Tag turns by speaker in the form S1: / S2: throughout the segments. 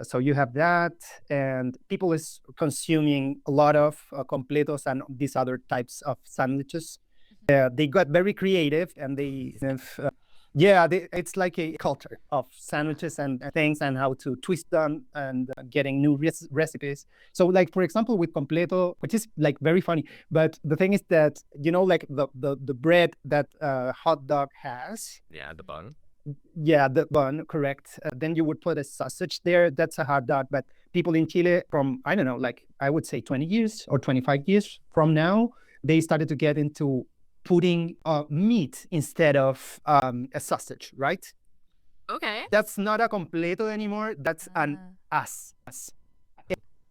S1: So you have that, and people is consuming a lot of completos and these other types of sandwiches. They got very creative, and they have, it's like a culture of sandwiches and things, and how to twist them, and getting new recipes. So, like for example, with completo, which is like very funny, but the thing is that like the bread that hot dog has.
S2: Yeah, the bun.
S1: Yeah, the bun, correct. Then you would put a sausage there. That's a hot dog. But people in Chile from, I don't know, like I would say 20 years or 25 years from now, they started to get into putting meat instead of a sausage, right?
S3: Okay.
S1: That's not a completo anymore. That's an as.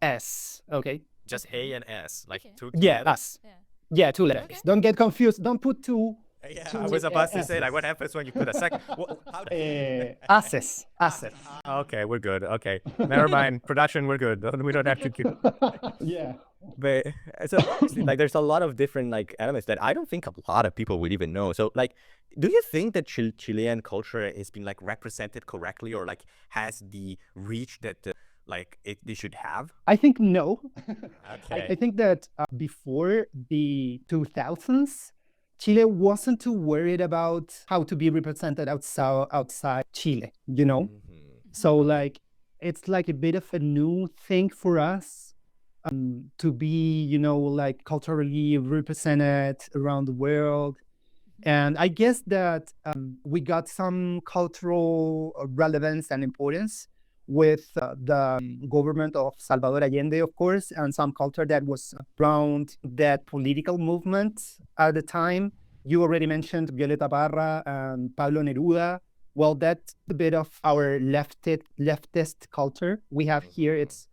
S1: S. Okay.
S2: Just A and S, like
S3: Okay.
S2: two.
S1: Yeah,
S2: letters.
S1: as. Yeah, two letters.
S3: Okay.
S1: Don't get confused. Don't put two.
S2: Yeah, I was about to say, like, what happens when you put a second?
S1: Asses.
S2: Okay, we're good. Okay, never mind. Production, we're good. We don't have to keep.
S1: Yeah.
S2: But so, like, there's a lot of different like elements that I don't think a lot of people would even know. So, like, do you think that Chilean culture has been like represented correctly, or like has the reach that they should have?
S1: I think no.
S2: Okay.
S1: I think that before the 2000s, Chile wasn't too worried about how to be represented outside Chile, So like it's like a bit of a new thing for us to be, like culturally represented around the world. And I guess that we got some cultural relevance and importance with the government of Salvador Allende, of course, and some culture that was around that political movement at the time. You already mentioned Violeta Parra and Pablo Neruda. Well, that's a bit of our leftist culture we have here. It's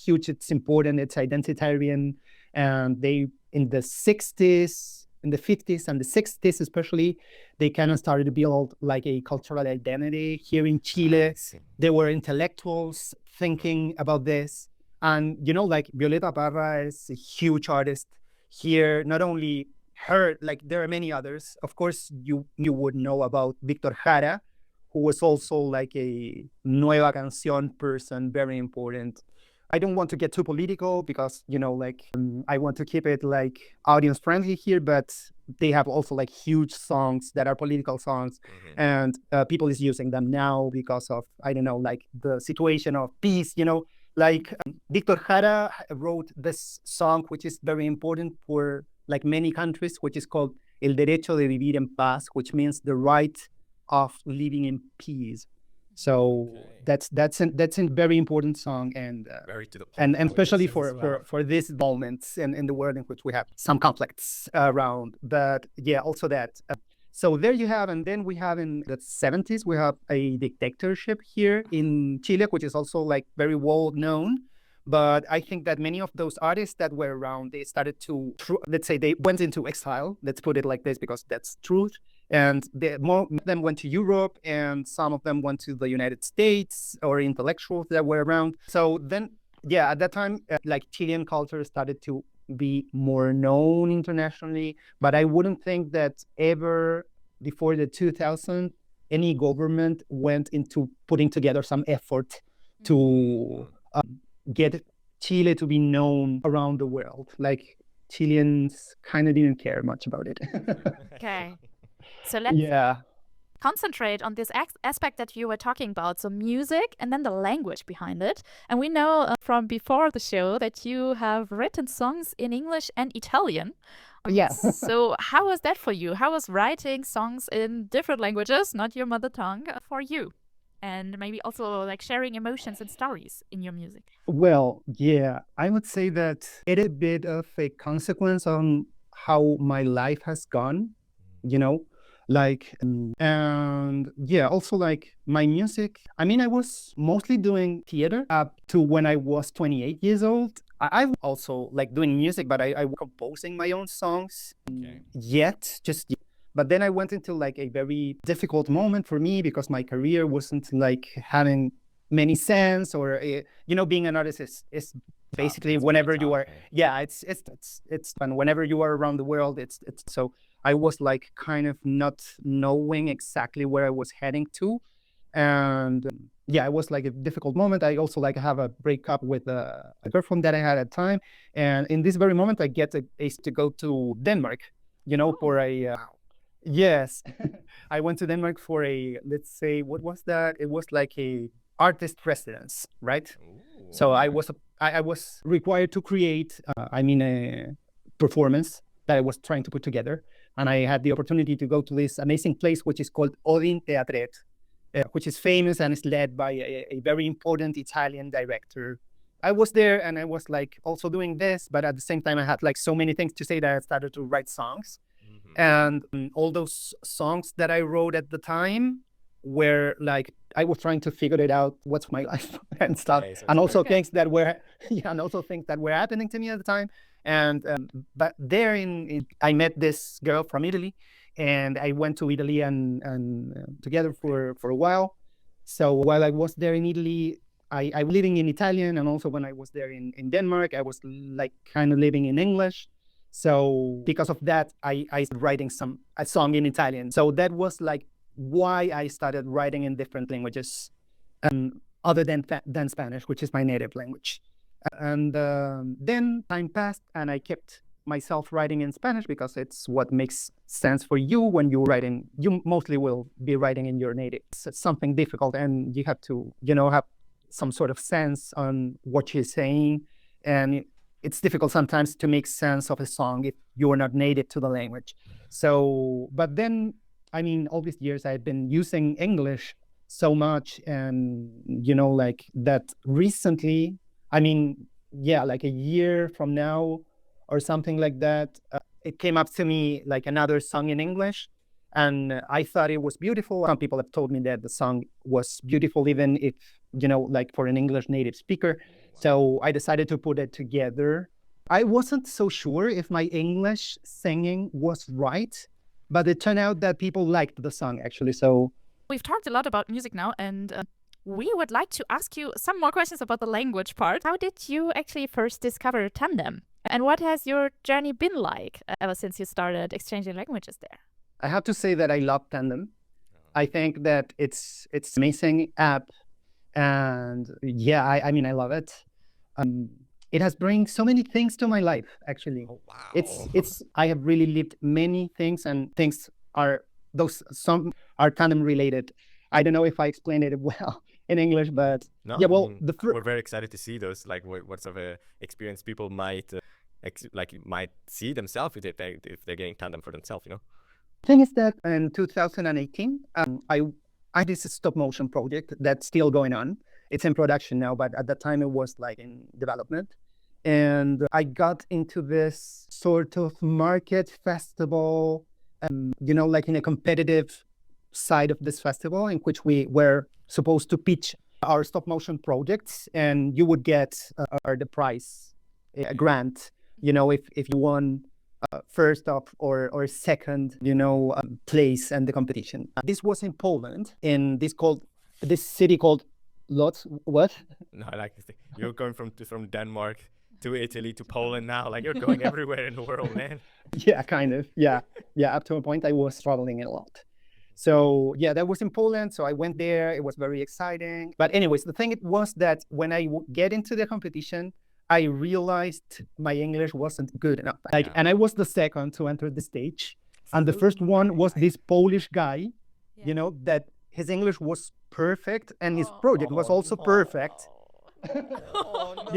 S1: huge, it's important, it's identitarian. And they, in the 60s, in the 50s and the 60s especially, they kind of started to build like a cultural identity here in Chile. There were intellectuals thinking about this. And, like Violeta Parra is a huge artist here. Not only her, like there are many others. Of course, you would know about Victor Jara, who was also like a Nueva Canción person, very important. I don't want to get too political because, I want to keep it like audience friendly here, but they have also like huge songs that are political songs, and people is using them now because of, I don't know, like the situation of peace, like Victor Jara wrote this song, which is very important for like many countries, which is called El Derecho de Vivir en Paz, which means the right of living in peace. So that's a very important song, and
S2: very to the point,
S1: and especially for these moments in the world in which we have some conflicts around. But yeah, also that. So there you have, and then we have in the 70s we have a dictatorship here in Chile, which is also like very well known. But I think that many of those artists that were around, they started to, let's say, they went into exile. Let's put it like this, because that's truth. And more of them went to Europe, and some of them went to the United States, or intellectuals that were around. So then, yeah, at that time, like Chilean culture started to be more known internationally. But I wouldn't think that ever before the 2000s, any government went into putting together some effort to get Chile to be known around the world. Like Chileans kind of didn't care much about it.
S3: Okay. So let's concentrate on this aspect that you were talking about. So music and then the language behind it. And we know from before the show that you have written songs in English and Italian.
S1: Yes.
S3: So how was that for you? How was writing songs in different languages, not your mother tongue, for you? And maybe also like sharing emotions and stories in your music.
S1: Well, yeah, I would say that it is a bit of a consequence on how my life has gone, like, and yeah, also like my music. I mean, I was mostly doing theater up to when I was 28 years old. I also like doing music, but I was composing my own songs But then I went into like a very difficult moment for me because my career wasn't like having many sense, or being an artist is basically whenever you are, it's fun. Whenever you are around the world, it's so I was like kind of not knowing exactly where I was heading to, and yeah, it was like a difficult moment. I also like have a breakup with a girlfriend that I had at the time. And in this very moment, I get a ace to go to Denmark, for a, yes, I went to Denmark for a, let's say, what was that? It was like a artist residence, right? So I was required to create, a performance that I was trying to put together. And I had the opportunity to go to this amazing place, which is called Odin Teatret, which is famous and is led by a very important Italian director. I was there and I was like also doing this, but at the same time, I had like so many things to say that I started to write songs. And all those songs that I wrote at the time were like, I was trying to figure it out, what's my life and stuff.
S2: Okay, so
S1: and also
S2: okay.
S1: things that were, things that were happening to me at the time. And, but there I met this girl from Italy, and I went to Italy and together for a while. So while I was there in Italy, I was living in Italian. And also when I was there in Denmark, I was like kind of living in English. So because of that, I started writing a song in Italian. So that was like why I started writing in different languages, other than Spanish, which is my native language. And then time passed, and I kept myself writing in Spanish because it's what makes sense for you when you're writing. You mostly will be writing in your native. It's something difficult, and you have to, have some sort of sense on what you're saying. And it's difficult sometimes to make sense of a song if you're not native to the language. So, but then, all these years I've been using English so much, and, like that recently, like a year from now or something like that, it came up to me like another song in English, and I thought it was beautiful. Some people have told me that the song was beautiful, even if, like for an English native speaker. So I decided to put it together. I wasn't so sure if my English singing was right, but it turned out that people liked the song actually. So
S3: we've talked a lot about music now, and we would like to ask you some more questions about the language part. How did you actually first discover Tandem? And what has your journey been like ever since you started exchanging languages there?
S1: I have to say that I love Tandem. I think that it's an amazing app. And yeah, I love it. It has bring so many things to my life, actually.
S2: Oh, wow.
S1: It's I have really lived many things, and things some are Tandem related. I don't know if I explained it well in English, but
S2: no,
S1: yeah, well,
S2: we're very excited to see those, like what sort of experience people might might see themselves if they're getting Tandem for themselves,
S1: Thing is that in 2018, I had this stop motion project that's still going on. It's in production now, but at that time it was like in development. And I got into this sort of market festival, like in a competitive side of this festival, in which we were supposed to pitch our stop motion projects, and you would get the prize, a grant, if you won first or second, place in the competition. This was in Poland, in this city called Lodz. What?
S2: No, I like this thing. You're going from Denmark to Italy to Poland now. Like, you're going everywhere in the world, man.
S1: Yeah, kind of. Yeah. Up to a point, I was traveling a lot. So yeah, that was in Poland. So I went there. It was very exciting. But anyways, the thing was that when I get into the competition, I realized my English wasn't good enough. And I was the second to enter the stage. And the first one was this Polish guy, that his English was perfect and his project was also perfect.
S2: Oh, no.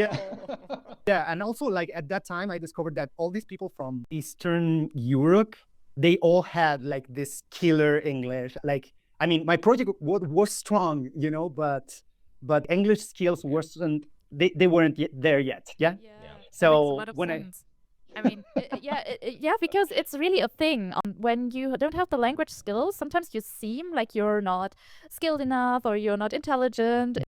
S1: Yeah. And also, like, at that time, I discovered that all these people from Eastern Europe, they all had like this killer English. Like, my project was strong, but English skills wasn't. They weren't there yet. Yeah. So when
S3: because it's really a thing. When you don't have the language skills, sometimes you seem like you're not skilled enough or you're not intelligent.